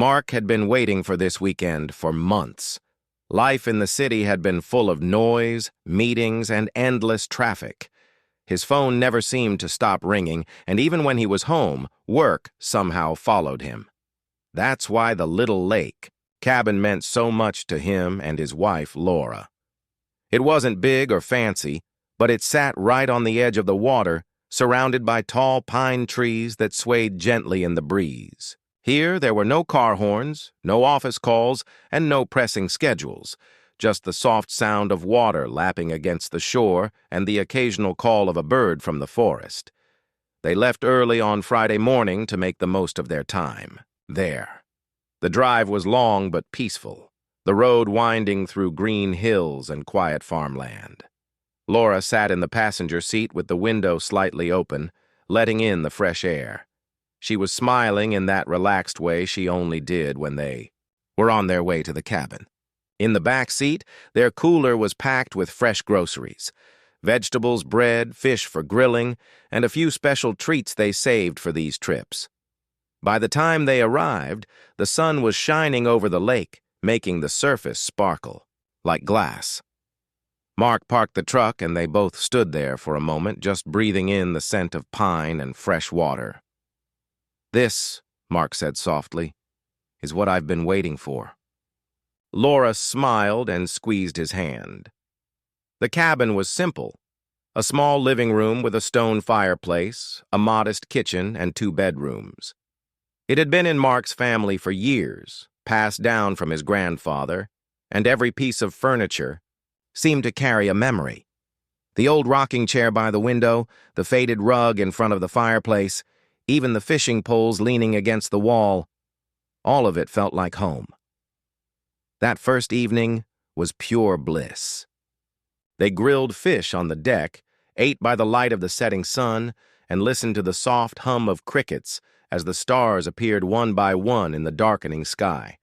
Mark had been waiting for this weekend for months. Life in the city had been full of noise, meetings, and endless traffic. His phone never seemed to stop ringing, and even when he was home, work somehow followed him. That's why the little lake cabin meant so much to him and his wife, Laura. It wasn't big or fancy, but it sat right on the edge of the water, surrounded by tall pine trees that swayed gently in the breeze. Here, there were no car horns, no office calls, and no pressing schedules, just the soft sound of water lapping against the shore and the occasional call of a bird from the forest. They left early on Friday morning to make the most of their time there. The drive was long but peaceful, the road winding through green hills and quiet farmland. Laura sat in the passenger seat with the window slightly open, letting in the fresh air. She was smiling in that relaxed way she only did when they were on their way to the cabin. In the back seat, their cooler was packed with fresh groceries, vegetables, bread, fish for grilling, and a few special treats they saved for these trips. By the time they arrived, the sun was shining over the lake, making the surface sparkle, like glass. Mark parked the truck and they both stood there for a moment, just breathing in the scent of pine and fresh water. "This," Mark said softly, "is what I've been waiting for." Laura smiled and squeezed his hand. The cabin was simple. A small living room with a stone fireplace, a modest kitchen, and 2 bedrooms. It had been in Mark's family for years, passed down from his grandfather, and every piece of furniture seemed to carry a memory. The old rocking chair by the window, the faded rug in front of the fireplace, even the fishing poles leaning against the wall, all of it felt like home. That first evening was pure bliss. They grilled fish on the deck, ate by the light of the setting sun, and listened to the soft hum of crickets as the stars appeared one by one in the darkening sky.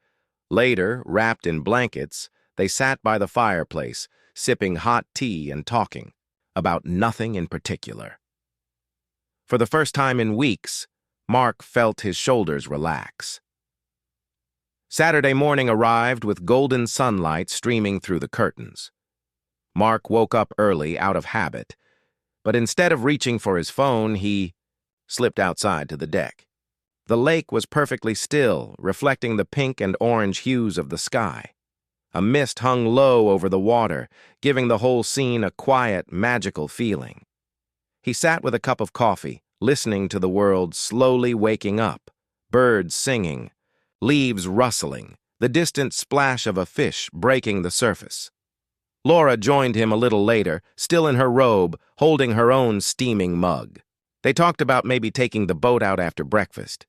Later, wrapped in blankets, they sat by the fireplace, sipping hot tea and talking about nothing in particular. For the first time in weeks, Mark felt his shoulders relax. Saturday morning arrived with golden sunlight streaming through the curtains. Mark woke up early out of habit, but instead of reaching for his phone, he slipped outside to the deck. The lake was perfectly still, reflecting the pink and orange hues of the sky. A mist hung low over the water, giving the whole scene a quiet, magical feeling. He sat with a cup of coffee, listening to the world slowly waking up, birds singing, leaves rustling, the distant splash of a fish breaking the surface. Laura joined him a little later, still in her robe, holding her own steaming mug. They talked about maybe taking the boat out after breakfast,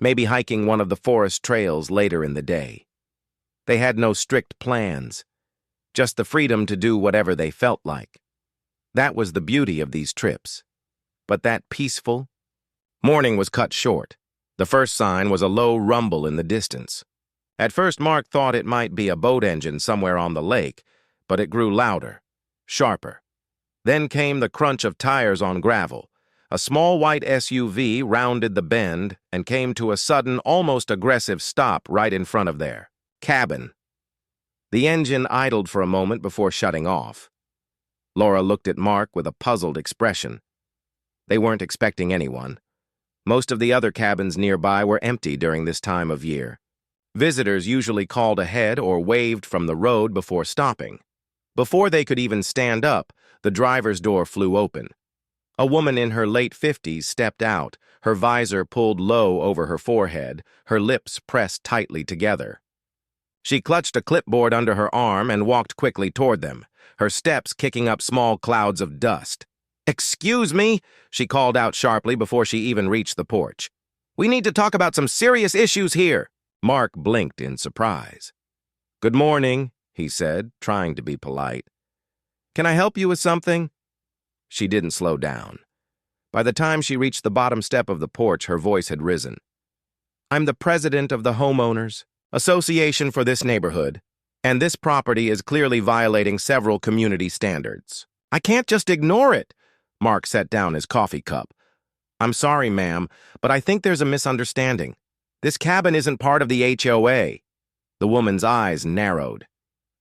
maybe hiking one of the forest trails later in the day. They had no strict plans, just the freedom to do whatever they felt like. That was the beauty of these trips. But that peaceful morning was cut short. The first sign was a low rumble in the distance. At first, Mark thought it might be a boat engine somewhere on the lake, but it grew louder, sharper. Then came the crunch of tires on gravel. A small white SUV rounded the bend and came to a sudden, almost aggressive stop right in front of their cabin. The engine idled for a moment before shutting off. Laura looked at Mark with a puzzled expression. They weren't expecting anyone. Most of the other cabins nearby were empty during this time of year. Visitors usually called ahead or waved from the road before stopping. Before they could even stand up, the driver's door flew open. A woman in her late 50s stepped out, her visor pulled low over her forehead, her lips pressed tightly together. She clutched a clipboard under her arm and walked quickly toward them, her steps kicking up small clouds of dust. "Excuse me," she called out sharply before she even reached the porch. "We need to talk about some serious issues here." Mark blinked in surprise. "Good morning," he said, trying to be polite. "Can I help you with something?" She didn't slow down. By the time she reached the bottom step of the porch, her voice had risen. "I'm the president of the Homeowners Association for this neighborhood, and this property is clearly violating several community standards. I can't just ignore it." Mark set down his coffee cup. "I'm sorry, ma'am, but I think there's a misunderstanding. This cabin isn't part of the HOA. The woman's eyes narrowed.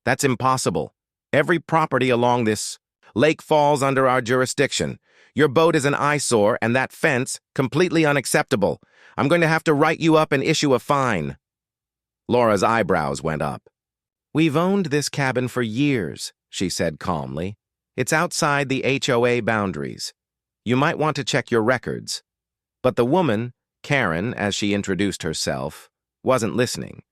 That's impossible. Every property along this lake falls under our jurisdiction. Your boat is an eyesore, and that fence, completely unacceptable. I'm going to have to write you up and issue a fine. Laura's eyebrows went up. We've owned this cabin for years, she said calmly. It's outside the HOA boundaries. You might want to check your records. But the woman, Karen, as she introduced herself, wasn't listening.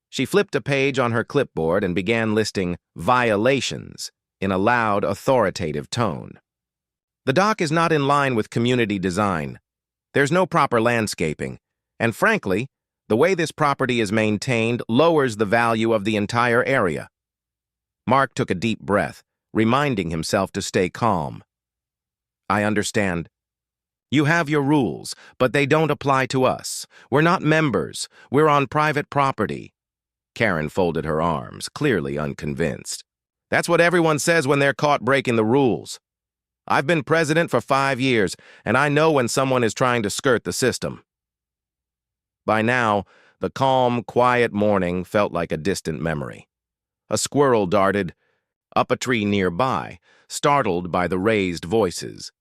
She flipped a page on her clipboard and began listing violations in a loud, authoritative tone. The dock is not in line with community design. There's no proper landscaping, and frankly, the way this property is maintained lowers the value of the entire area. Mark took a deep breath, reminding himself to stay calm. I understand. You have your rules, but they don't apply to us. We're not members. We're on private property. Karen folded her arms, clearly unconvinced. That's what everyone says when they're caught breaking the rules. I've been president for 5 years, and I know when someone is trying to skirt the system. By now, the calm, quiet morning felt like a distant memory. A squirrel darted up a tree nearby, startled by the raised voices.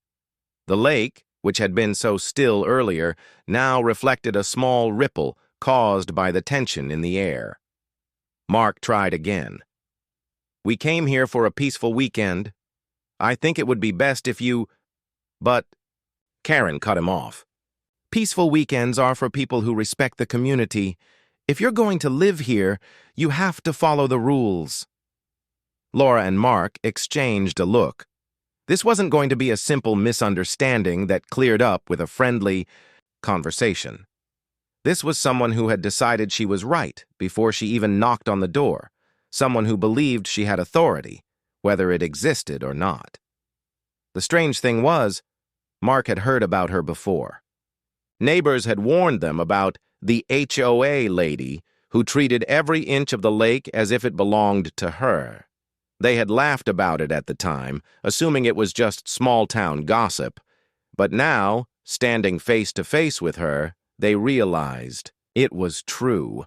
The lake, which had been so still earlier, now reflected a small ripple caused by the tension in the air. Mark tried again. We came here for a peaceful weekend. I think it would be best if you... But Karen cut him off. Peaceful weekends are for people who respect the community. If you're going to live here, you have to follow the rules. Laura and Mark exchanged a look. This wasn't going to be a simple misunderstanding that cleared up with a friendly conversation. This was someone who had decided she was right before she even knocked on the door, someone who believed she had authority, whether it existed or not. The strange thing was, Mark had heard about her before. Neighbors had warned them about the HOA lady who treated every inch of the lake as if it belonged to her. They had laughed about it at the time, assuming it was just small-town gossip. But now, standing face to face with her, they realized it was true.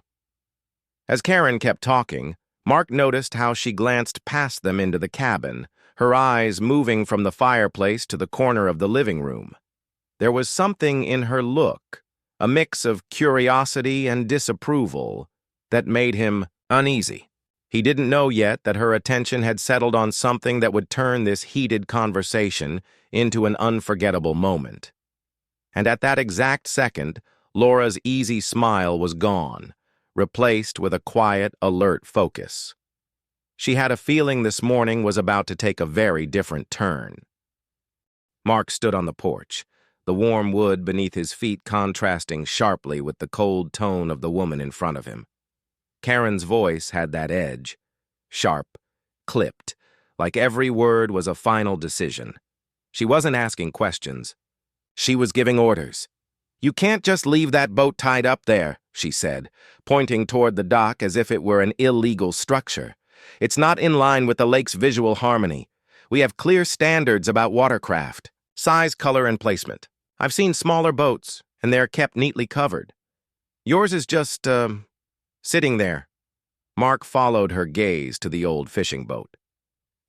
As Karen kept talking, Mark noticed how she glanced past them into the cabin, her eyes moving from the fireplace to the corner of the living room. There was something in her look, a mix of curiosity and disapproval, that made him uneasy. He didn't know yet that her attention had settled on something that would turn this heated conversation into an unforgettable moment. And at that exact second, Laura's easy smile was gone, replaced with a quiet, alert focus. She had a feeling this morning was about to take a very different turn. Mark stood on the porch, the warm wood beneath his feet contrasting sharply with the cold tone of the woman in front of him. Karen's voice had that edge, sharp, clipped, like every word was a final decision. She wasn't asking questions. She was giving orders. You can't just leave that boat tied up there, she said, pointing toward the dock as if it were an illegal structure. It's not in line with the lake's visual harmony. We have clear standards about watercraft, size, color, and placement. I've seen smaller boats, and they're kept neatly covered. Yours is just, sitting there. Mark followed her gaze to the old fishing boat.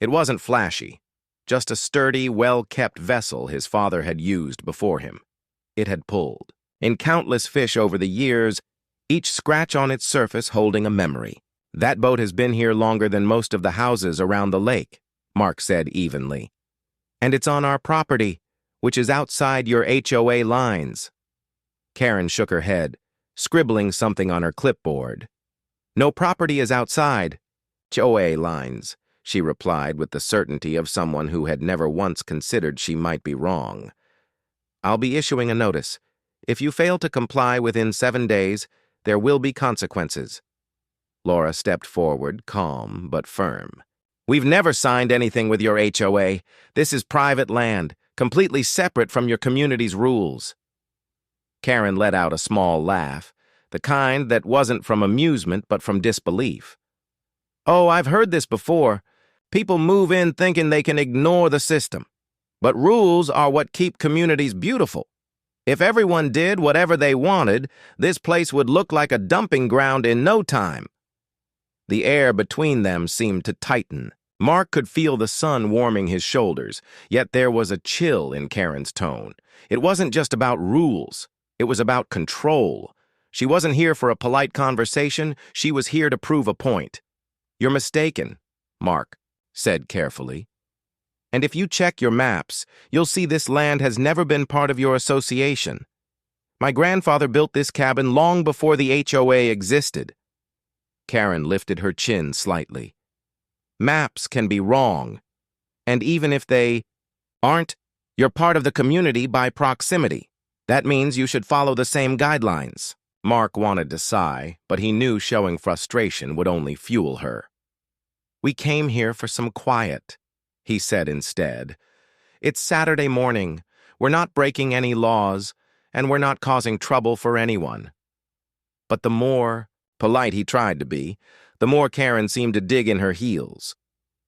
It wasn't flashy, just a sturdy, well-kept vessel his father had used before him. It had pulled in countless fish over the years, each scratch on its surface holding a memory. That boat has been here longer than most of the houses around the lake, Mark said evenly. And it's on our property, which is outside your HOA lines. Karen shook her head, scribbling something on her clipboard. No property is outside HOA lines, she replied with the certainty of someone who had never once considered she might be wrong. I'll be issuing a notice. If you fail to comply within 7 days, there will be consequences. Laura stepped forward, calm but firm. We've never signed anything with your HOA. This is private land, completely separate from your community's rules. Karen let out a small laugh, the kind that wasn't from amusement but from disbelief. Oh, I've heard this before. People move in thinking they can ignore the system. But rules are what keep communities beautiful. If everyone did whatever they wanted, this place would look like a dumping ground in no time. The air between them seemed to tighten. Mark could feel the sun warming his shoulders, yet there was a chill in Karen's tone. It wasn't just about rules. It was about control. She wasn't here for a polite conversation. She was here to prove a point. "You're mistaken," Mark said carefully. "And if you check your maps, you'll see this land has never been part of your association. My grandfather built this cabin long before the HOA existed." Karen lifted her chin slightly. "Maps can be wrong, and even if they aren't, you're part of the community by proximity. That means you should follow the same guidelines." Mark wanted to sigh, but he knew showing frustration would only fuel her. "We came here for some quiet," he said instead. "It's Saturday morning. We're not breaking any laws, and we're not causing trouble for anyone." But the more polite he tried to be, the more Karen seemed to dig in her heels.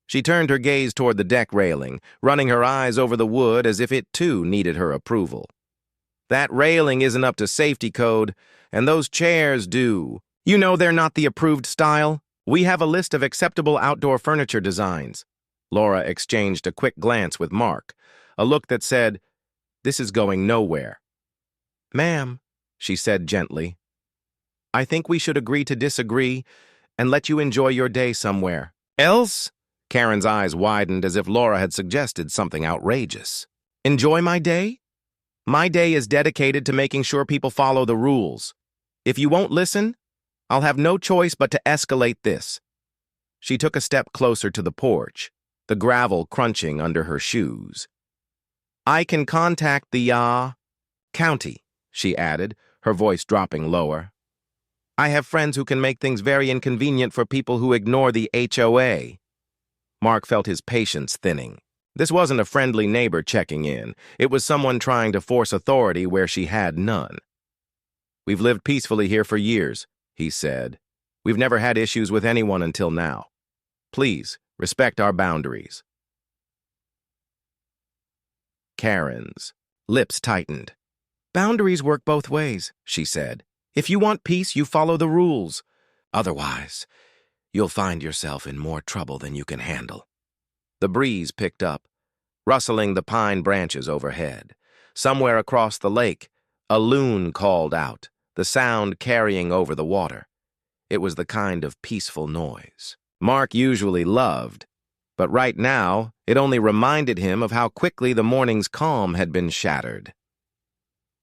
She turned her gaze toward the deck railing, running her eyes over the wood as if it too needed her approval. "That railing isn't up to safety code, and those chairs do. You know they're not the approved style. We have a list of acceptable outdoor furniture designs." Laura exchanged a quick glance with Mark, a look that said, "This is going nowhere." "Ma'am," she said gently, "I think we should agree to disagree and let you enjoy your day somewhere else." Karen's eyes widened as if Laura had suggested something outrageous. "Enjoy my day? My day is dedicated to making sure people follow the rules. If you won't listen, I'll have no choice but to escalate this." She took a step closer to the porch, the gravel crunching under her shoes. "I can contact the, county," she added, her voice dropping lower. "I have friends who can make things very inconvenient for people who ignore the HOA." Mark felt his patience thinning. This wasn't a friendly neighbor checking in. It was someone trying to force authority where she had none. "We've lived peacefully here for years," he said. "We've never had issues with anyone until now. Please, respect our boundaries." Karen's lips tightened. "Boundaries work both ways," she said. "If you want peace, you follow the rules. Otherwise, you'll find yourself in more trouble than you can handle." The breeze picked up, rustling the pine branches overhead. Somewhere across the lake, a loon called out, the sound carrying over the water. It was the kind of peaceful noise Mark usually loved, but right now it only reminded him of how quickly the morning's calm had been shattered.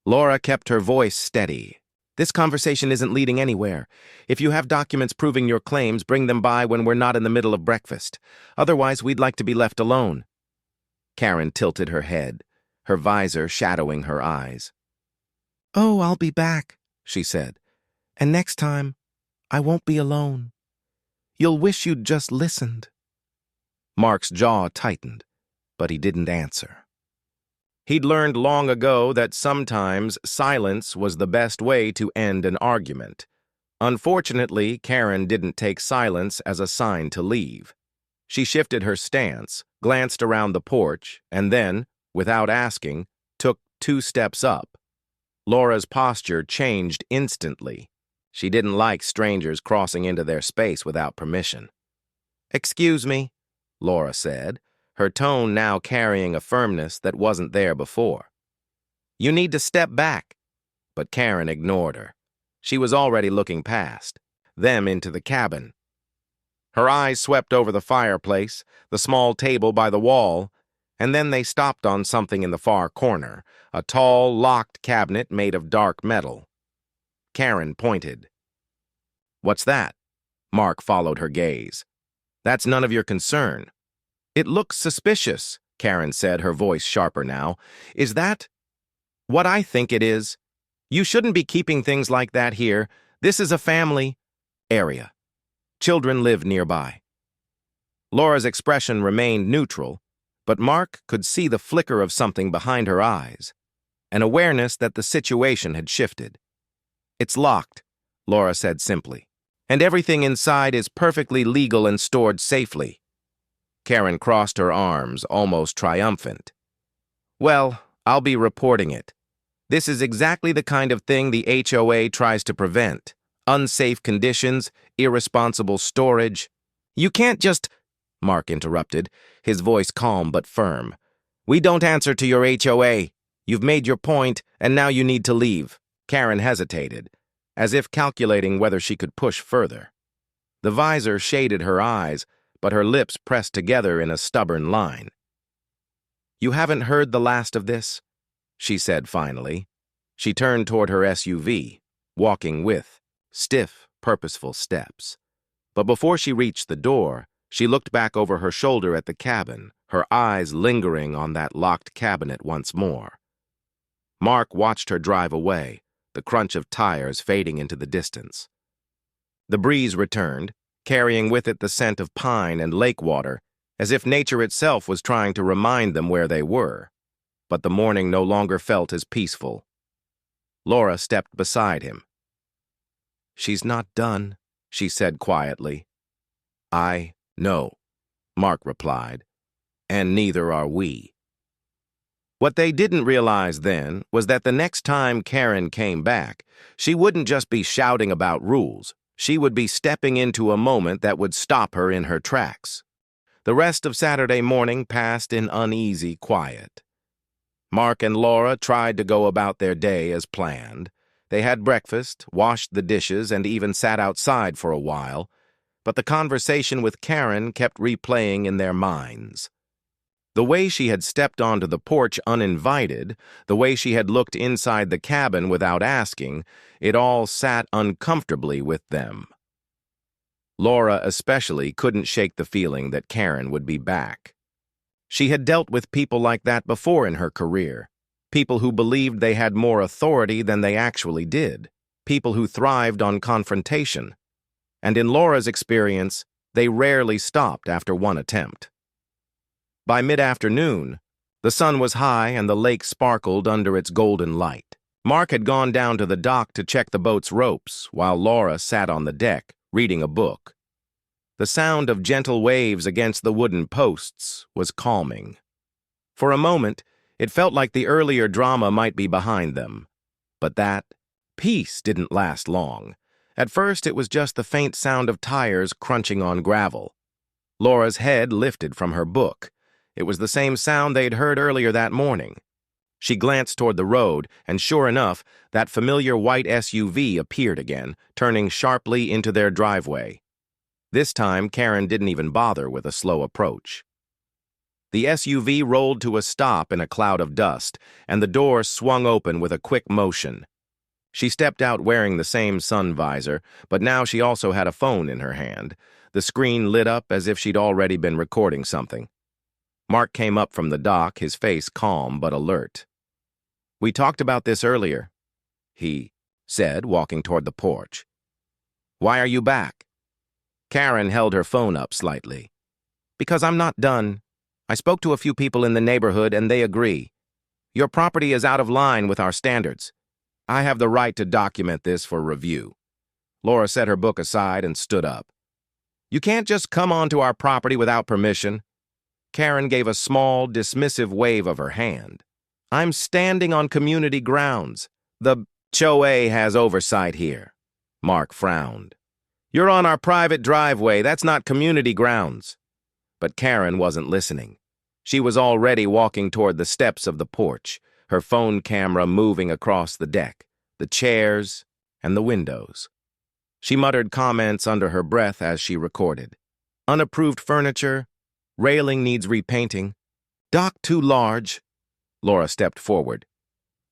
Laura kept her voice steady. "This conversation isn't leading anywhere. If you have documents proving your claims, bring them by when we're not in the middle of breakfast. Otherwise, we'd like to be left alone." Karen tilted her head, her visor shadowing her eyes. "Oh, I'll be back," she said. "And next time, I won't be alone. You'll wish you'd just listened." Mark's jaw tightened, but he didn't answer. He'd learned long ago that sometimes silence was the best way to end an argument. Unfortunately, Karen didn't take silence as a sign to leave. She shifted her stance, glanced around the porch, and then, without asking, took 2 steps up. Laura's posture changed instantly. She didn't like strangers crossing into their space without permission. "Excuse me," Laura said, her tone now carrying a firmness that wasn't there before. "You need to step back." But Karen ignored her. She was already looking past them into the cabin. Her eyes swept over the fireplace, the small table by the wall, and then they stopped on something in the far corner, a tall, locked cabinet made of dark metal. Karen pointed. "What's that?" Mark followed her gaze. "That's none of your concern." "It looks suspicious," Karen said, her voice sharper now. "Is that what I think it is? You shouldn't be keeping things like that here. This is a family area. Children live nearby." Laura's expression remained neutral, but Mark could see the flicker of something behind her eyes, an awareness that the situation had shifted. "It's locked," Laura said simply, "and everything inside is perfectly legal and stored safely." Karen crossed her arms, almost triumphant. "Well, I'll be reporting it." This is exactly the kind of thing the HOA tries to prevent. Unsafe conditions, irresponsible storage. You can't just... Mark interrupted, his voice calm but firm. We don't answer to your HOA. You've made your point, and now you need to leave. Karen hesitated, as if calculating whether she could push further. The visor shaded her eyes, but her lips pressed together in a stubborn line. You haven't heard the last of this? She said finally. She turned toward her SUV, walking with stiff, purposeful steps. But before she reached the door, she looked back over her shoulder at the cabin, her eyes lingering on that locked cabinet once more. Mark watched her drive away, the crunch of tires fading into the distance. The breeze returned, carrying with it the scent of pine and lake water, as if nature itself was trying to remind them where they were. But the morning no longer felt as peaceful. Laura stepped beside him. She's not done, she said quietly. I know, Mark replied, and neither are we. What they didn't realize then was that the next time Karen came back, she wouldn't just be shouting about rules. She would be stepping into a moment that would stop her in her tracks. The rest of Saturday morning passed in uneasy quiet. Mark and Laura tried to go about their day as planned. They had breakfast, washed the dishes, and even sat outside for a while, but the conversation with Karen kept replaying in their minds. The way she had stepped onto the porch uninvited, the way she had looked inside the cabin without asking, it all sat uncomfortably with them. Laura especially couldn't shake the feeling that Karen would be back. She had dealt with people like that before in her career, people who believed they had more authority than they actually did, people who thrived on confrontation. And in Laura's experience, they rarely stopped after one attempt. By mid-afternoon, the sun was high and the lake sparkled under its golden light. Mark had gone down to the dock to check the boat's ropes, while Laura sat on the deck, reading a book. The sound of gentle waves against the wooden posts was calming. For a moment, it felt like the earlier drama might be behind them. But that peace didn't last long. At first, it was just the faint sound of tires crunching on gravel. Laura's head lifted from her book. It was the same sound they'd heard earlier that morning. She glanced toward the road, and sure enough, that familiar white SUV appeared again, turning sharply into their driveway. This time, Karen didn't even bother with a slow approach. The SUV rolled to a stop in a cloud of dust, and the door swung open with a quick motion. She stepped out wearing the same sun visor, but now she also had a phone in her hand. The screen lit up as if she'd already been recording something. Mark came up from the dock, his face calm but alert. We talked about this earlier, he said, walking toward the porch. Why are you back? Karen held her phone up slightly. Because I'm not done. I spoke to a few people in the neighborhood and they agree. Your property is out of line with our standards. I have the right to document this for review. Laura set her book aside and stood up. You can't just come onto our property without permission. Karen gave a small, dismissive wave of her hand. I'm standing on community grounds. The HOA has oversight here. Mark frowned. You're on our private driveway. That's not community grounds. But Karen wasn't listening. She was already walking toward the steps of the porch, her phone camera moving across the deck, the chairs, and the windows. She muttered comments under her breath as she recorded. Unapproved furniture. Railing needs repainting. Dock too large. Laura stepped forward.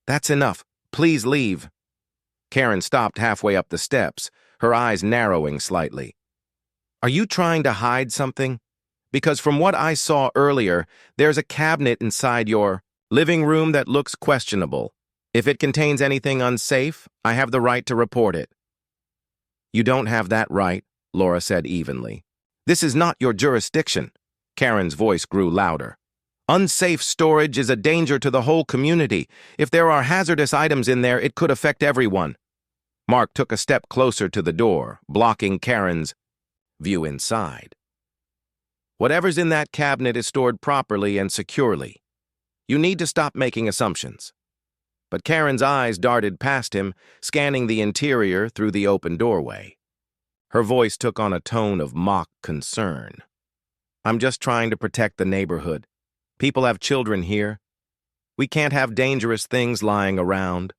That's enough. Please leave. Karen stopped halfway up the steps, her eyes narrowing slightly. Are you trying to hide something? Because from what I saw earlier, there's a cabinet inside your living room that looks questionable. If it contains anything unsafe, I have the right to report it. You don't have that right, Laura said evenly. This is not your jurisdiction. Karen's voice grew louder. Unsafe storage is a danger to the whole community. If there are hazardous items in there, it could affect everyone. Mark took a step closer to the door, blocking Karen's view inside. Whatever's in that cabinet is stored properly and securely. You need to stop making assumptions. but Karen's eyes darted past him, scanning the interior through the open doorway. Her voice took on a tone of mock concern. "I'm just trying to protect the neighborhood. People have children here. We can't have dangerous things lying around."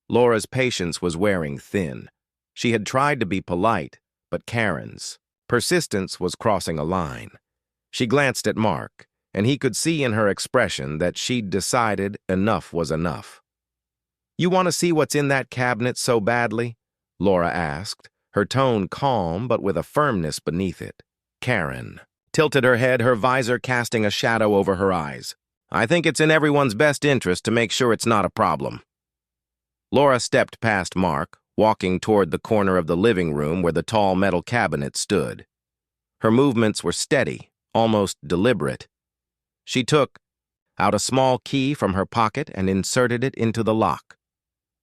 Laura's patience was wearing thin. She had tried to be polite, but Karen's persistence was crossing a line. She glanced at Mark, and he could see in her expression that she'd decided enough was enough. "You want to see what's in that cabinet so badly?" Laura asked, her tone calm but with a firmness beneath it. Karen tilted her head, her visor casting a shadow over her eyes. "I think it's in everyone's best interest to make sure it's not a problem." Laura stepped past Mark, walking toward the corner of the living room where the tall metal cabinet stood. Her movements were steady, almost deliberate. She took out a small key from her pocket and inserted it into the lock.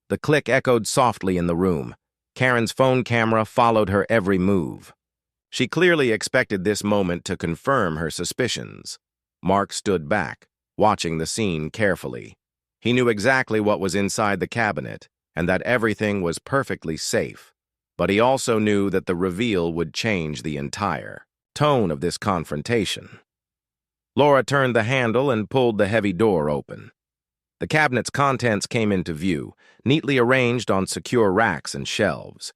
The click echoed softly in the room. Karen's phone camera followed her every move. She clearly expected this moment to confirm her suspicions. Mark stood back, watching the scene carefully. He knew exactly what was inside the cabinet and that everything was perfectly safe, but he also knew that the reveal would change the entire tone of this confrontation. Laura turned the handle and pulled the heavy door open. The cabinet's contents came into view, neatly arranged on secure racks and shelves.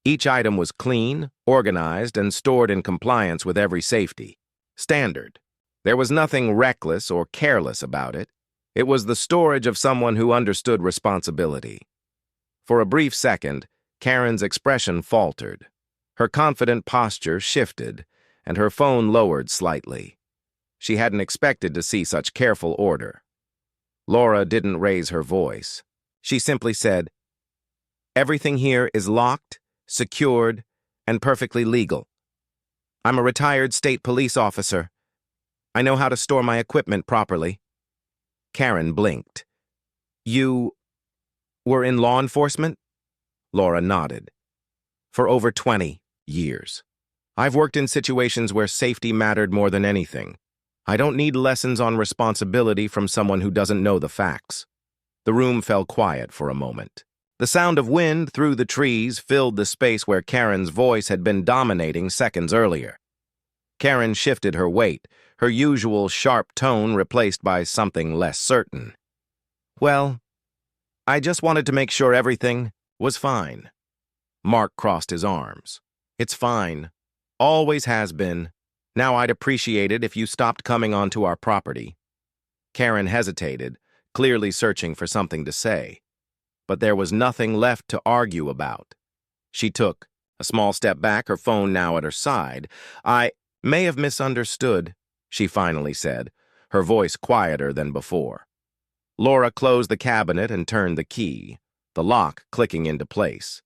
Each item was clean, organized, and stored in compliance with every safety standard. There was nothing reckless or careless about it. It was the storage of someone who understood responsibility. For a brief second, Karen's expression faltered. Her confident posture shifted, and her phone lowered slightly. She hadn't expected to see such careful order. Laura didn't raise her voice. She simply said, "Everything here is locked, secured, and perfectly legal. I'm a retired state police officer. I know how to store my equipment properly." Karen blinked. "You were in law enforcement?" Laura nodded. "For over 20 years. I've worked in situations where safety mattered more than anything. I don't need lessons on responsibility from someone who doesn't know the facts." The room fell quiet for a moment. The sound of wind through the trees filled the space where Karen's voice had been dominating seconds earlier. Karen shifted her weight, her usual sharp tone replaced by something less certain. "Well, I just wanted to make sure everything was fine." Mark crossed his arms. "It's fine. Always has been. Now I'd appreciate it if you stopped coming onto our property." Karen hesitated, clearly searching for something to say. But there was nothing left to argue about. She took a small step back, her phone now at her side. "I may have misunderstood," she finally said, her voice quieter than before. Laura closed the cabinet and turned the key, the lock clicking into place.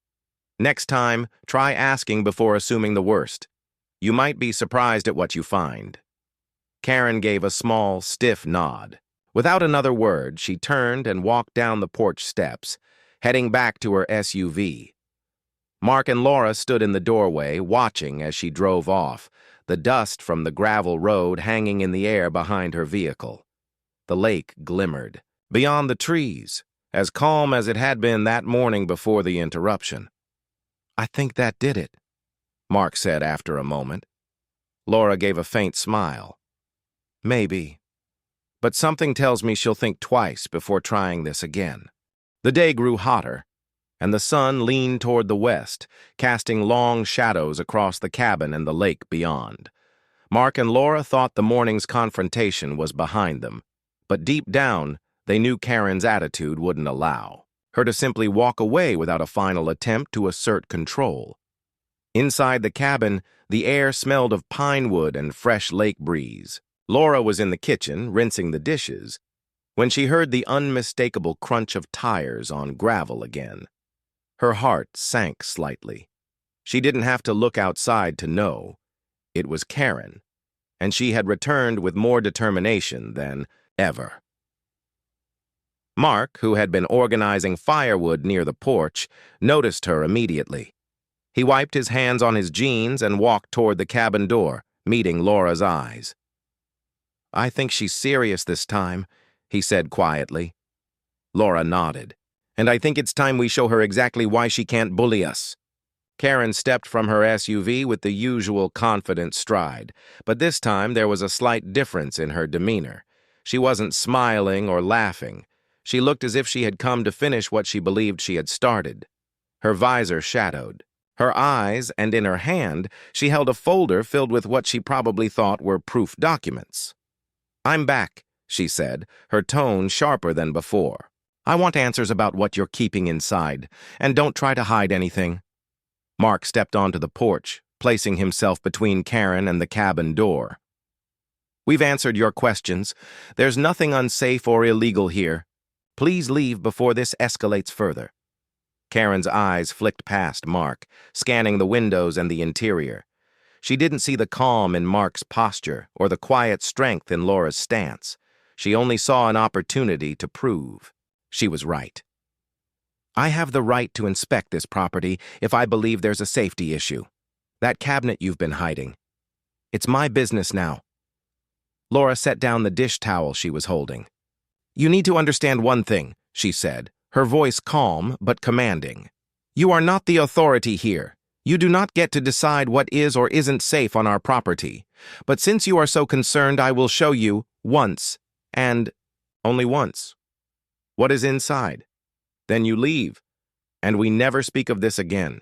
"Next time, try asking before assuming the worst. You might be surprised at what you find." Karen gave a small, stiff nod. Without another word, she turned and walked down the porch steps, heading back to her SUV. Mark and Laura stood in the doorway, watching as she drove off, the dust from the gravel road hanging in the air behind her vehicle. The lake glimmered, beyond the trees, as calm as it had been that morning before the interruption. "I think that did it," Mark said after a moment. Laura gave a faint smile. "Maybe. But something tells me she'll think twice before trying this again." The day grew hotter, and the sun leaned toward the west, casting long shadows across the cabin and the lake beyond. Mark and Laura thought the morning's confrontation was behind them, but deep down, they knew Karen's attitude wouldn't allow her to simply walk away without a final attempt to assert control. Inside the cabin, the air smelled of pine wood and fresh lake breeze. Laura was in the kitchen, rinsing the dishes, when she heard the unmistakable crunch of tires on gravel again. Her heart sank slightly. She didn't have to look outside to know. It was Karen, and she had returned with more determination than ever. Mark, who had been organizing firewood near the porch, noticed her immediately. He wiped his hands on his jeans and walked toward the cabin door, meeting Laura's eyes. "I think she's serious this time," he said quietly. Laura nodded. And I think it's time we show her exactly why she can't bully us. Karen stepped from her SUV with the usual confident stride, but this time there was a slight difference in her demeanor. She wasn't smiling or laughing. She looked as if she had come to finish what she believed she had started. Her visor shadowed. Her eyes, and in her hand, she held a folder filled with what she probably thought were proof documents. "I'm back," she said, her tone sharper than before. "I want answers about what you're keeping inside, and don't try to hide anything." Mark stepped onto the porch, placing himself between Karen and the cabin door. "We've answered your questions. There's nothing unsafe or illegal here. Please leave before this escalates further." Karen's eyes flicked past Mark, scanning the windows and the interior. She didn't see the calm in Mark's posture or the quiet strength in Laura's stance. She only saw an opportunity to prove she was right. "I have the right to inspect this property if I believe there's a safety issue. That cabinet you've been hiding. It's my business now." Laura set down the dish towel she was holding. "You need to understand one thing," she said, her voice calm but commanding. "You are not the authority here. You do not get to decide what is or isn't safe on our property. But since you are so concerned, I will show you, once, and only once, what is inside. Then you leave, and we never speak of this again."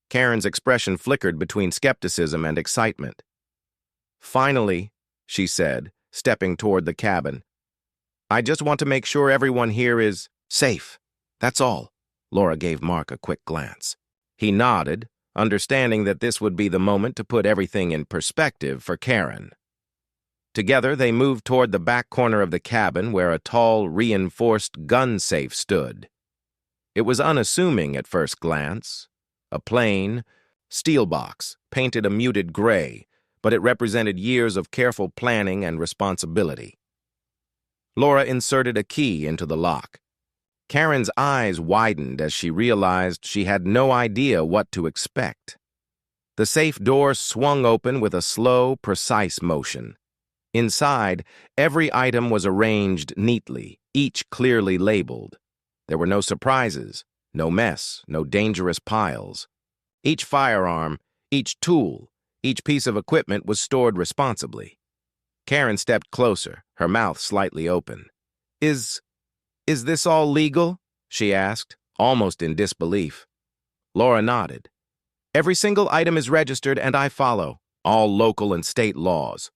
Karen's expression flickered between skepticism and excitement. "Finally," she said, stepping toward the cabin, "I just want to make sure everyone here is safe. That's all." Laura gave Mark a quick glance. He nodded, understanding that this would be the moment to put everything in perspective for Karen. Together, they moved toward the back corner of the cabin where a tall, reinforced gun safe stood. It was unassuming at first glance, a plain, steel box, painted a muted gray, but it represented years of careful planning and responsibility. Laura inserted a key into the lock. Karen's eyes widened as she realized she had no idea what to expect. The safe door swung open with a slow, precise motion. Inside, every item was arranged neatly, each clearly labeled. There were no surprises, no mess, no dangerous piles. Each firearm, each tool, each piece of equipment was stored responsibly. Karen stepped closer, her mouth slightly open. Is this all legal?" she asked, almost in disbelief. Laura nodded. "Every single item is registered and I follow all local and state laws.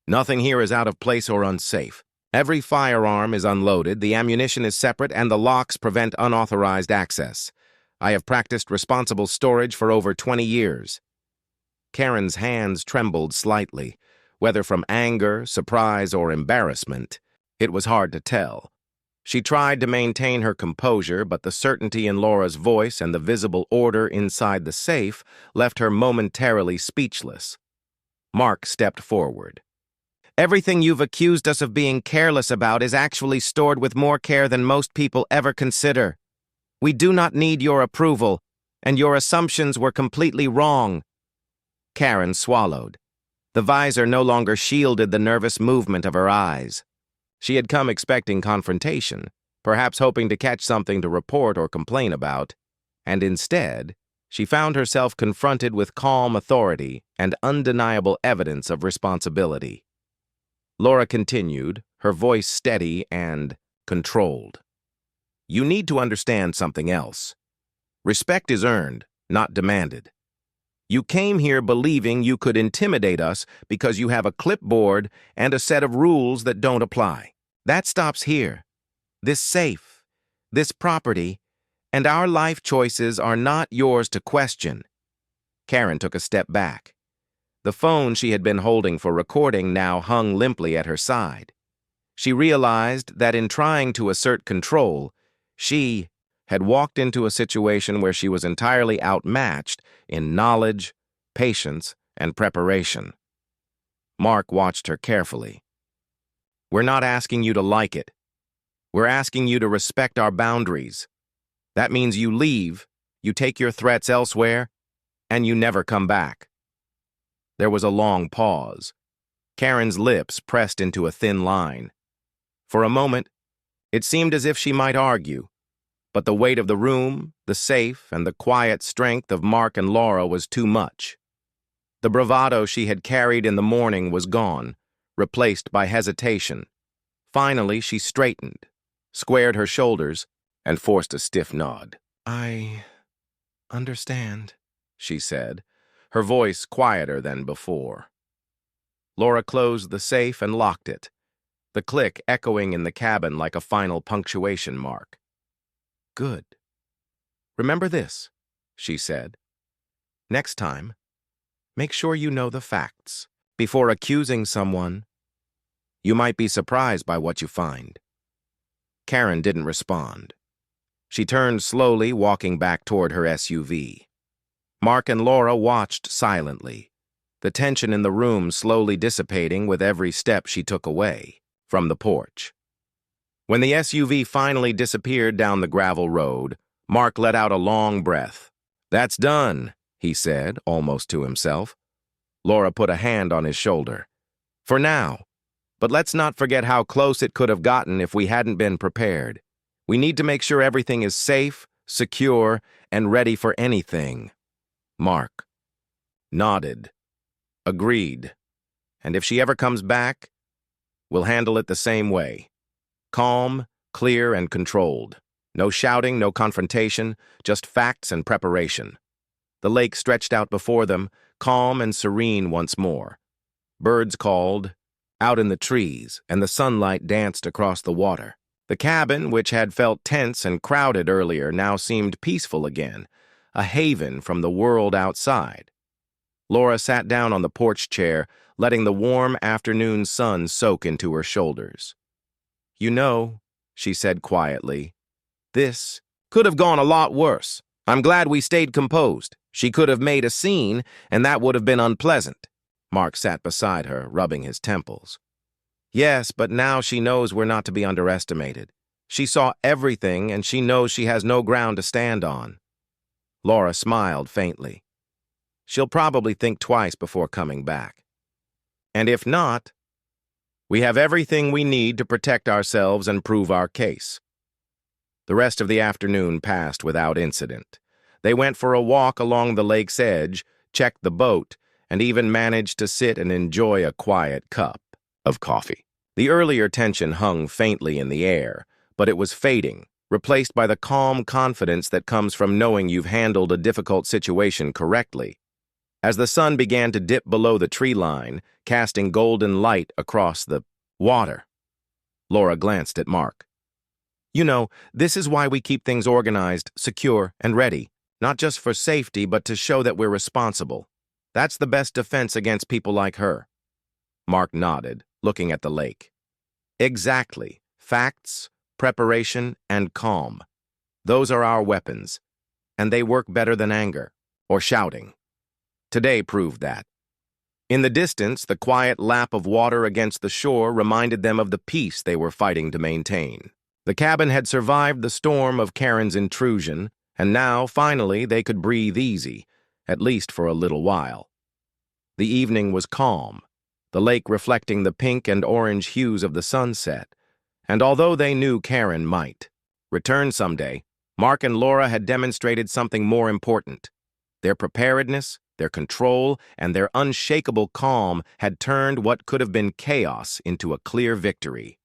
Nothing here is out of place or unsafe. Every firearm is unloaded, the ammunition is separate, and the locks prevent unauthorized access. I have practiced responsible storage for over 20 years. Karen's hands trembled slightly, whether from anger, surprise, or embarrassment. It was hard to tell. She tried to maintain her composure, but the certainty in Laura's voice and the visible order inside the safe left her momentarily speechless. Mark stepped forward. "Everything you've accused us of being careless about is actually stored with more care than most people ever consider. We do not need your approval, and your assumptions were completely wrong." Karen swallowed. The visor no longer shielded the nervous movement of her eyes. She had come expecting confrontation, perhaps hoping to catch something to report or complain about, and instead, she found herself confronted with calm authority and undeniable evidence of responsibility. Laura continued, her voice steady and controlled. "You need to understand something else. Respect is earned, not demanded. You came here believing you could intimidate us because you have a clipboard and a set of rules that don't apply. That stops here. This safe, this property, and our life choices are not yours to question." Karen took a step back. The phone she had been holding for recording now hung limply at her side. She realized that in trying to assert control, she had walked into a situation where she was entirely outmatched in knowledge, patience, and preparation. Mark watched her carefully. "We're not asking you to like it. We're asking you to respect our boundaries. That means you leave, you take your threats elsewhere, and you never come back." There was a long pause. Karen's lips pressed into a thin line. For a moment, It seemed as if she might argue, but the weight of the room, the safe, and the quiet strength of Mark and Laura was too much. The bravado she had carried in the morning was gone, replaced by hesitation. Finally, she straightened, squared her shoulders, and forced a stiff nod. "I understand," she said, her voice quieter than before. Laura closed the safe and locked it, the click echoing in the cabin like a final punctuation mark. "Good. Remember this," she said. "Next time, make sure you know the facts. Before accusing someone, you might be surprised by what you find." Karen didn't respond. She turned slowly, walking back toward her SUV. Mark and Laura watched silently, the tension in the room slowly dissipating with every step she took away from the porch. When the SUV finally disappeared down the gravel road, Mark let out a long breath. "That's done," he said, almost to himself. Laura put a hand on his shoulder. "For now. But let's not forget how close it could have gotten if we hadn't been prepared. We need to make sure everything is safe, secure, and ready for anything." Mark nodded, agreed. "And if she ever comes back, we'll handle it the same way. Calm, clear, and controlled. No shouting, no confrontation, just facts and preparation." The lake stretched out before them, calm and serene once more. Birds called out in the trees, and the sunlight danced across the water. The cabin, which had felt tense and crowded earlier, now seemed peaceful again, a haven from the world outside. Laura sat down on the porch chair, letting the warm afternoon sun soak into her shoulders. "You know," she said quietly, "this could have gone a lot worse. I'm glad we stayed composed. She could have made a scene, and that would have been unpleasant." Mark sat beside her, rubbing his temples. "Yes, but now she knows we're not to be underestimated. She saw everything, and she knows she has no ground to stand on." Laura smiled faintly. "She'll probably think twice before coming back. And if not, we have everything we need to protect ourselves and prove our case." The rest of the afternoon passed without incident. They went for a walk along the lake's edge, checked the boat, and even managed to sit and enjoy a quiet cup of coffee. The earlier tension hung faintly in the air, but it was fading, replaced by the calm confidence that comes from knowing you've handled a difficult situation correctly. As the sun began to dip below the tree line, casting golden light across the water, Laura glanced at Mark. "You know, this is why we keep things organized, secure, and ready, not just for safety, but to show that we're responsible. That's the best defense against people like her." Mark nodded, looking at the lake. "Exactly. Facts, preparation, and calm. Those are our weapons, and they work better than anger or shouting. Today proved that." In the distance, the quiet lap of water against the shore reminded them of the peace they were fighting to maintain. The cabin had survived the storm of Karen's intrusion, and now, finally, they could breathe easy, at least for a little while. The evening was calm, the lake reflecting the pink and orange hues of the sunset, and although they knew Karen might return someday, Mark and Laura had demonstrated something more important. Their preparedness, their control, and their unshakable calm had turned what could have been chaos into a clear victory.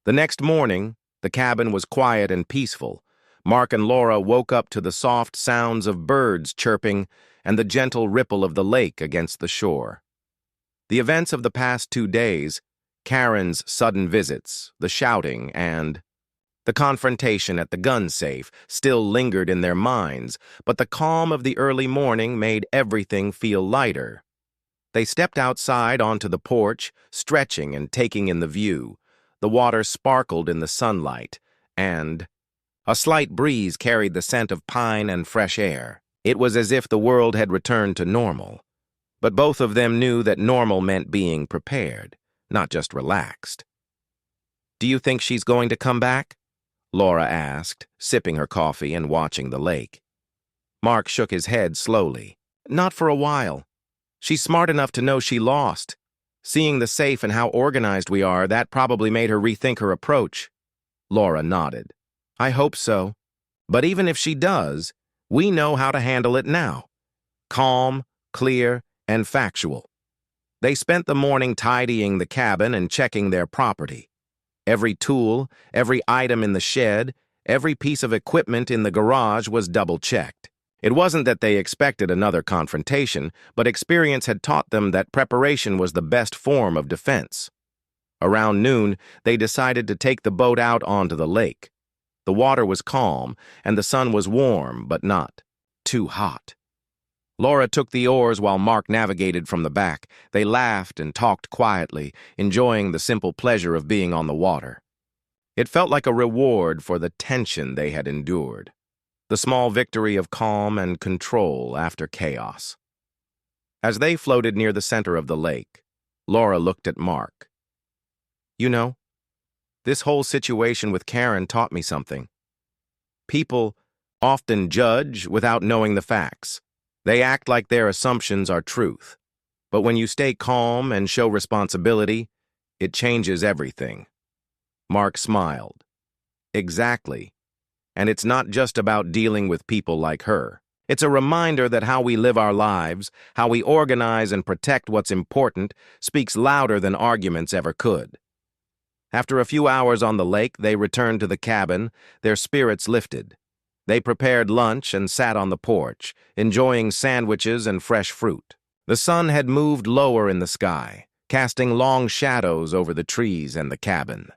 The next morning, the cabin was quiet and peaceful. Mark and Laura woke up to the soft sounds of birds chirping and the gentle ripple of the lake against the shore. The events of the past 2 days, Karen's sudden visits, the shouting, and the confrontation at the gun safe, still lingered in their minds, but the calm of the early morning made everything feel lighter. They stepped outside onto the porch, stretching and taking in the view. The water sparkled in the sunlight, and a slight breeze carried the scent of pine and fresh air. It was as if the world had returned to normal. But both of them knew that normal meant being prepared, not just relaxed. "Do you think she's going to come back?" Laura asked, sipping her coffee and watching the lake. Mark shook his head slowly. "Not for a while. She's smart enough to know she lost. Seeing the safe and how organized we are, that probably made her rethink her approach. Laura nodded. I hope so. But even if she does, we know how to handle it now. Calm, clear, and factual. They spent the morning tidying the cabin and checking their property. Every tool, every item in the shed, every piece of equipment in the garage was double-checked. It wasn't that they expected another confrontation, but experience had taught them that preparation was the best form of defense. Around noon, they decided to take the boat out onto the lake. The water was calm, and the sun was warm, but not too hot. Laura took the oars while Mark navigated from the back. They laughed and talked quietly, enjoying the simple pleasure of being on the water. It felt like a reward for the tension they had endured, the small victory of calm and control after chaos. As they floated near the center of the lake, Laura looked at Mark. You know, this whole situation with Karen taught me something. People often judge without knowing the facts. They act like their assumptions are truth. But when you stay calm and show responsibility, it changes everything. Mark smiled. Exactly. And it's not just about dealing with people like her. It's a reminder that how we live our lives, how we organize and protect what's important, speaks louder than arguments ever could. After a few hours on the lake, they returned to the cabin, their spirits lifted. They prepared lunch and sat on the porch, enjoying sandwiches and fresh fruit. The sun had moved lower in the sky, casting long shadows over the trees and the cabin.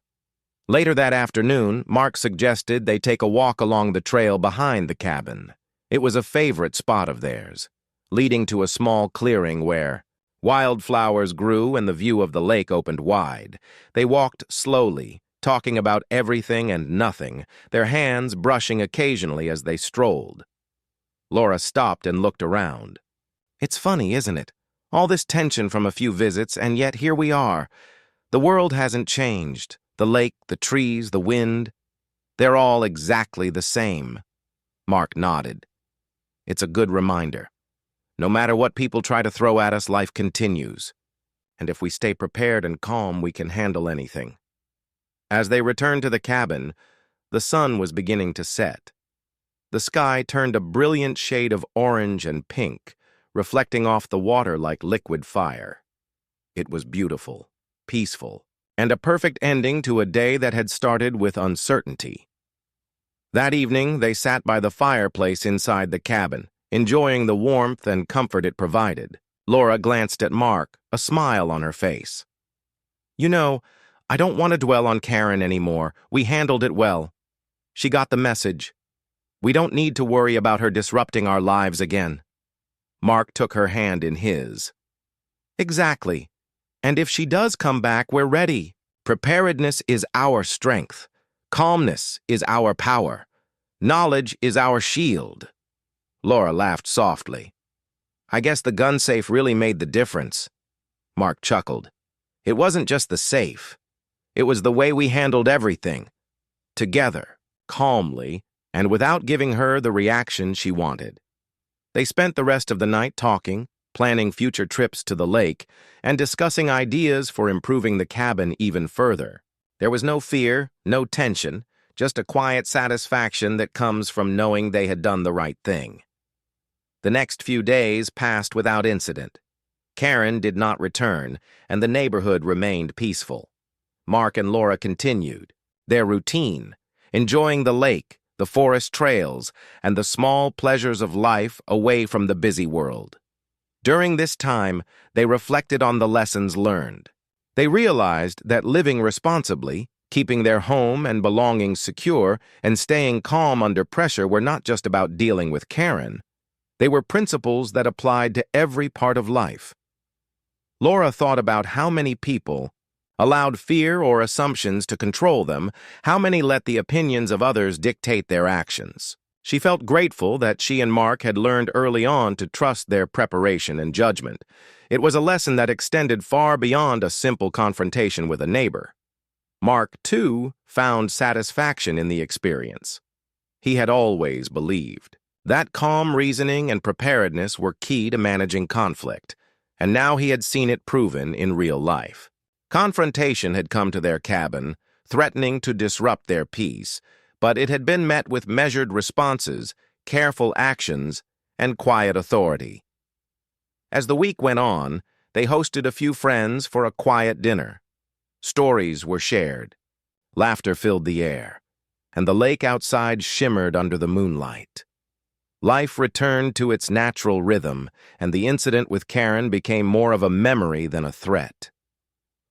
Later that afternoon, Mark suggested they take a walk along the trail behind the cabin. It was a favorite spot of theirs, leading to a small clearing where wildflowers grew and the view of the lake opened wide. They walked slowly, talking about everything and nothing, their hands brushing occasionally as they strolled. Laura stopped and looked around. It's funny, isn't it? All this tension from a few visits, and yet here we are. The world hasn't changed. The lake, the trees, the wind, they're all exactly the same. Mark nodded. It's a good reminder. No matter what people try to throw at us, life continues. And if we stay prepared and calm, we can handle anything. As they returned to the cabin, the sun was beginning to set. The sky turned a brilliant shade of orange and pink, reflecting off the water like liquid fire. It was beautiful, peaceful, and a perfect ending to a day that had started with uncertainty. That evening, they sat by the fireplace inside the cabin, enjoying the warmth and comfort it provided. Laura glanced at Mark, a smile on her face. You know, I don't want to dwell on Karen anymore. We handled it well. She got the message. We don't need to worry about her disrupting our lives again. Mark took her hand in his. Exactly. And if she does come back, we're ready. Preparedness is our strength. Calmness is our power. Knowledge is our shield. Laura laughed softly. I guess the gun safe really made the difference. Mark chuckled. It wasn't just the safe. It was the way we handled everything. Together, calmly, and without giving her the reaction she wanted. They spent the rest of the night talking, planning future trips to the lake, and discussing ideas for improving the cabin even further. There was no fear, no tension, just a quiet satisfaction that comes from knowing they had done the right thing. The next few days passed without incident. Karen did not return, and the neighborhood remained peaceful. Mark and Laura continued their routine, enjoying the lake, the forest trails, and the small pleasures of life away from the busy world. During this time, they reflected on the lessons learned. They realized that living responsibly, keeping their home and belongings secure, and staying calm under pressure were not just about dealing with Karen. They were principles that applied to every part of life. Laura thought about how many people allowed fear or assumptions to control them, how many let the opinions of others dictate their actions. She felt grateful that she and Mark had learned early on to trust their preparation and judgment. It was a lesson that extended far beyond a simple confrontation with a neighbor. Mark, too, found satisfaction in the experience. He had always believed that calm reasoning and preparedness were key to managing conflict, and now he had seen it proven in real life. Confrontation had come to their cabin, threatening to disrupt their peace, but it had been met with measured responses, careful actions, and quiet authority. As the week went on, they hosted a few friends for a quiet dinner. Stories were shared. Laughter filled the air, and the lake outside shimmered under the moonlight. Life returned to its natural rhythm, and the incident with Karen became more of a memory than a threat.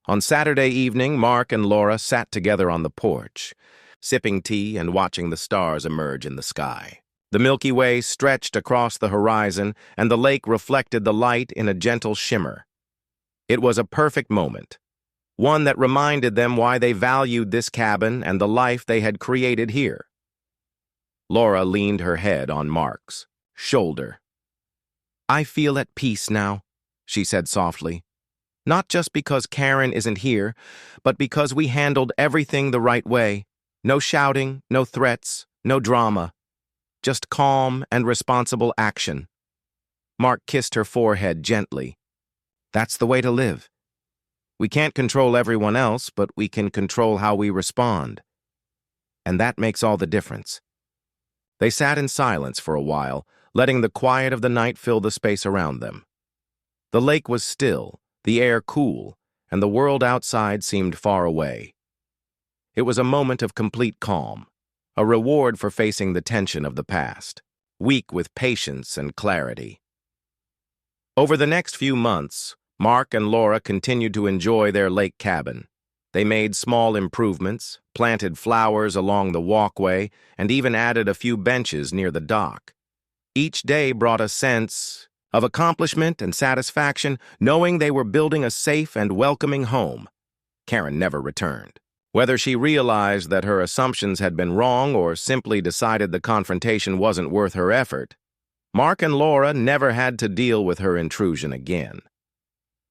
On Saturday evening, Mark and Laura sat together on the porch, sipping tea and watching the stars emerge in the sky. The Milky Way stretched across the horizon, and the lake reflected the light in a gentle shimmer. It was a perfect moment, one that reminded them why they valued this cabin and the life they had created here. Laura leaned her head on Mark's shoulder. "I feel at peace now," she said softly. "Not just because Karen isn't here, but because we handled everything the right way. No shouting, no threats, no drama. Just calm and responsible action." Mark kissed her forehead gently. "That's the way to live. We can't control everyone else, but we can control how we respond. And that makes all the difference." They sat in silence for a while, letting the quiet of the night fill the space around them. The lake was still, the air cool, and the world outside seemed far away. It was a moment of complete calm, a reward for facing the tension of the past, weak with patience and clarity. Over the next few months, Mark and Laura continued to enjoy their lake cabin. They made small improvements, planted flowers along the walkway, and even added a few benches near the dock. Each day brought a sense of accomplishment and satisfaction, knowing they were building a safe and welcoming home. Karen never returned. Whether she realized that her assumptions had been wrong or simply decided the confrontation wasn't worth her effort, Mark and Laura never had to deal with her intrusion again.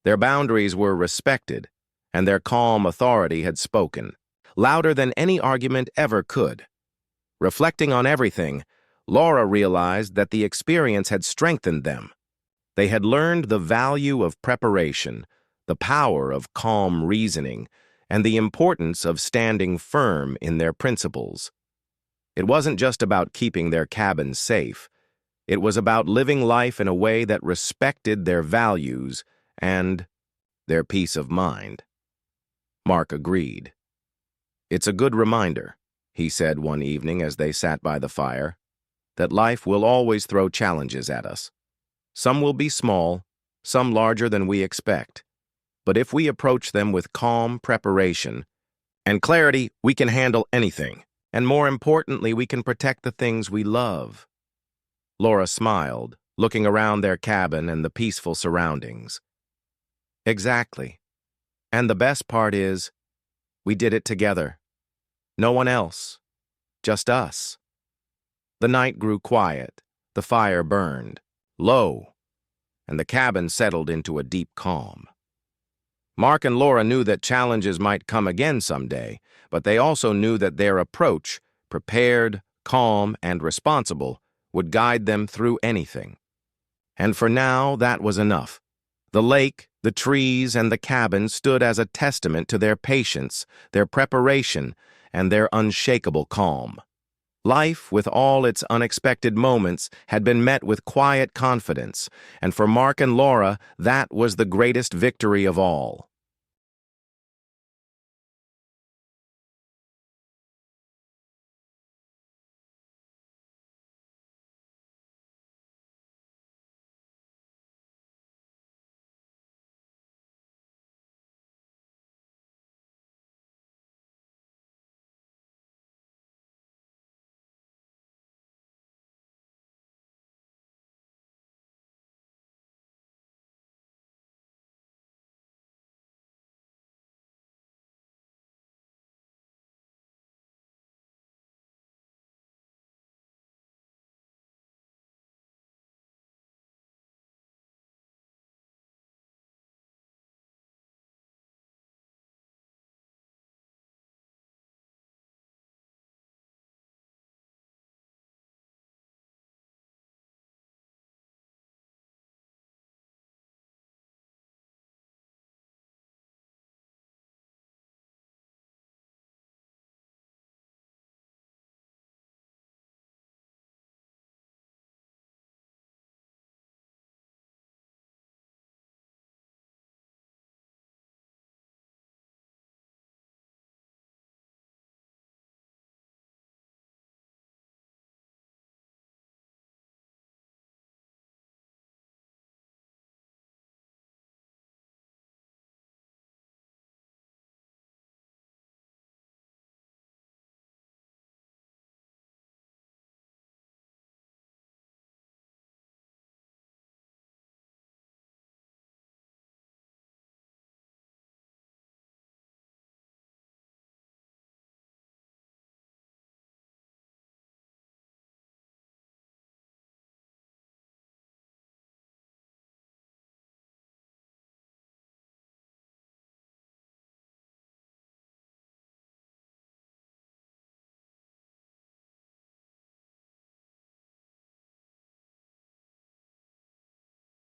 Their boundaries were respected, and their calm authority had spoken, louder than any argument ever could. Reflecting on everything, Laura realized that the experience had strengthened them. They had learned the value of preparation, the power of calm reasoning, and the importance of standing firm in their principles. It wasn't just about keeping their cabin safe. It was about living life in a way that respected their values and their peace of mind. Mark agreed. "It's a good reminder," he said one evening as they sat by the fire, "that life will always throw challenges at us. Some will be small, some larger than we expect. But if we approach them with calm preparation and clarity, we can handle anything. And more importantly, we can protect the things we love." Laura smiled, looking around their cabin and the peaceful surroundings. "Exactly. And the best part is, we did it together. No one else. Just us." The night grew quiet, the fire burned low, and the cabin settled into a deep calm. Mark and Laura knew that challenges might come again someday, but they also knew that their approach, prepared, calm, and responsible, would guide them through anything. And for now, that was enough. The lake, the trees, and the cabin stood as a testament to their patience, their preparation, and their unshakable calm. Life, with all its unexpected moments, had been met with quiet confidence, and for Mark and Laura, that was the greatest victory of all.